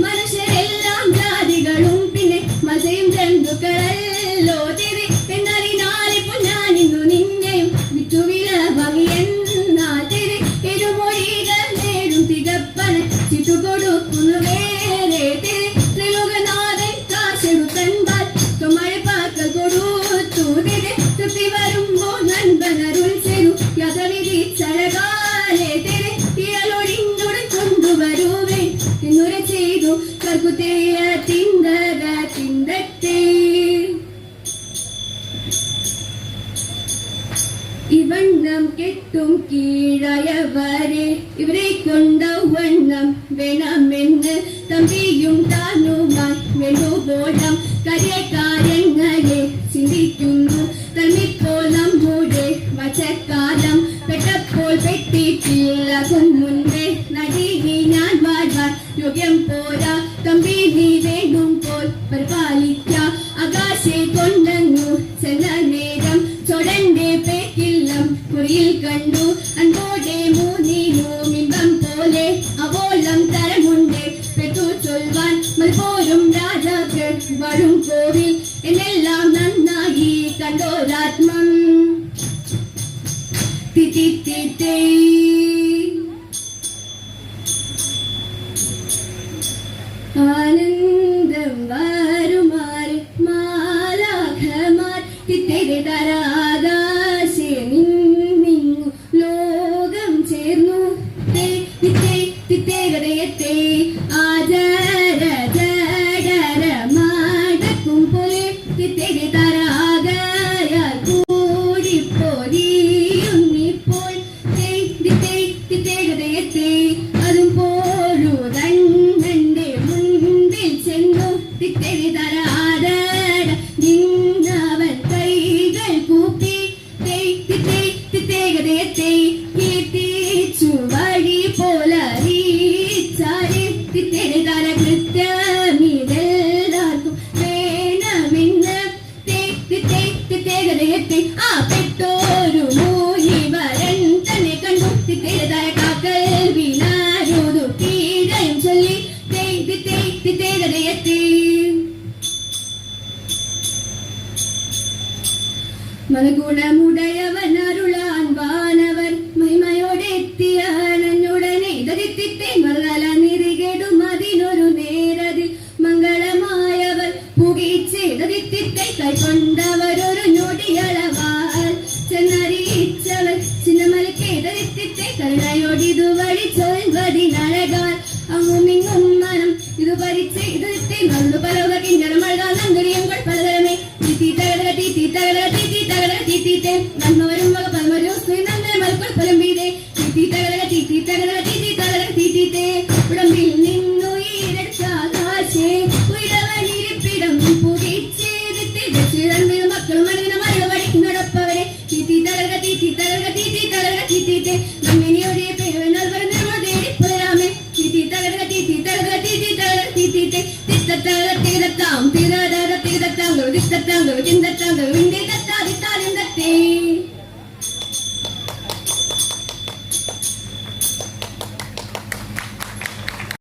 മനുഷ്യരെല്ലാം മസയും ജന്തുക്കളല്ലോ തിരി എന്നറിനാലിപ്പോൾ ഞാൻ ഇന്നു നിന്നെയും വിറ്റുവില ഭംഗിയെന്നാൽ തിരി ഇരുമൊഴികൾ നേടും തികപ്പന ചിട്ടു കൊടുക്കുന്നു വേറെ തിരി ത്രിലോകനാഥൻ കാശെടുത്തൻപാൽ മഴപ്പാക്കൾ കൊടുത്തു തിരി തൃപ്തി വരുമ്പോ നൻപനരുൾ ചെയ്തു യഥവിധി ചഴകാലെ തിരി ഇയലൊടിഞ്ഞുടൻ കൊണ്ടുവരുവേ എന്നുര ചെയ്തു കർക്കുത്തേയ തിന്തക തിന്തത്തെ ഇവണ്ണം കെട്ടും കീഴയവരെ ഇവരെ കൊണ്ടവണ്ണം വേണമെന്ന് തമ്പിയും താനുമായി വേണ്ടുപോലം കാര്യകാര്യങ്ങളെ ചിന്തിക്കുന്നു തമ്മിപ്പോൾ നമ്മുടെ വച്ചക്കാലം പെട്ടപ്പോൾ പെട്ടിട്ടില്ല മുൻപേ നടികി ഞാൻ വാഴ്വാൻ യോഗ്യം പോരാ തമ്പി നീ വേണ്ടും പോൽ പരിപാലിക്ക ആകാശെ കൊണ്ടങ്ങു ചെന്ന നേരം ചൊടന്റെ പേക്കില്ലം കുറിയിൽ കണ്ടു അൻപോടെ മൂന്നിനും ഇമ്പം പോലെ അവോളം തരമുണ്ട് പെട്ടു ചൊൽവാൻ മൽപോരും രാജാക്കൾ വരും കോവിൽ എന്നെല്ലാം നന്നായി കണ്ടോരാത്മം തിത്തിത്തേ ആനന്ദം വരുമാറ് മാലാഖമാർ തിത്തേരെ തരാകാശേ നിന്നു ലോകം ചേർന്നു തിത്തേകതയത്തെ ആചര ജഡര മാടക്കും പോലെ തിത്തേരെ തരാകയാൽ കൂടിപ്പോരിയുന്നിപ്പോൾ തിത്തേകതയത്തെ അതും പോഴുതണ്ണന്റെ മുൻപിൽ ചെന്നു തിത്തേരെ തരാട നിന്നവൻ കൈകൾ കൂപ്പി തിത്തേകതയത്തെ കീർത്തിച്ചു വഴി പോലറിയിച്ചാരെ തിത്തേരെ തര കൃത്യമിതെല്ലാവർക്കും വേണമെന്ന് തിത്തേകതയത്തെ ആ പെട്ടോരു മൂലിവരൻ തന്നെ കണ്ടു തിത്തേരെ തര കാക്കൽ വിനാരോതു കീഴയും ചൊല്ലി തിത്തേകതയത്തെ മലഗുണമുടയവൻ അരുളാൻ വാനവർ മഹിമയോടെ എത്തിയ നന്നുടനെ ദരിത്തിത്തെ മറല നിറികെടും അതിനൊരു നേരതിൽ മംഗളമായവർ പുകിച്ച് ദരിത്തിത്തെ കൈക്കൊണ്ടവരൊരു ഞൊടിയളവാൽ ചെന്നറിയിച്ചവർ ചിന്നമലക്കെ ദരിത്തിത്തെ കരുണയോടിതുവഴി ചൊൽവതിനഴകാൽ അങ്ങുമിങ്ങും മനം ഇത് പരിച്ച് ഇതത്തെ നല്ലു പലവ കിഞ്ഞറമഴകാൽ നന്ദുരിയങ്ങൾ പലതരമേ നന്മവരും വക പലമരും നന്ദ മലക്കൾ പലമ്പീതേ ഉടമ്പിൽ നിന്നു ഈരക്ഷാകാശേ ഉയരവനിരിപ്പിടം പുകിച്ചേതിത്തെ മക്കൾ മണിന മഴ വഴി നടപ്പവരെ നമ്മിനിയുടെ പേരുവെന്നാൽ പറഞ്ഞ തേടി പുലരാമേ തിത്തത്താം തിരത്താം തിരത്താം തിരത്താം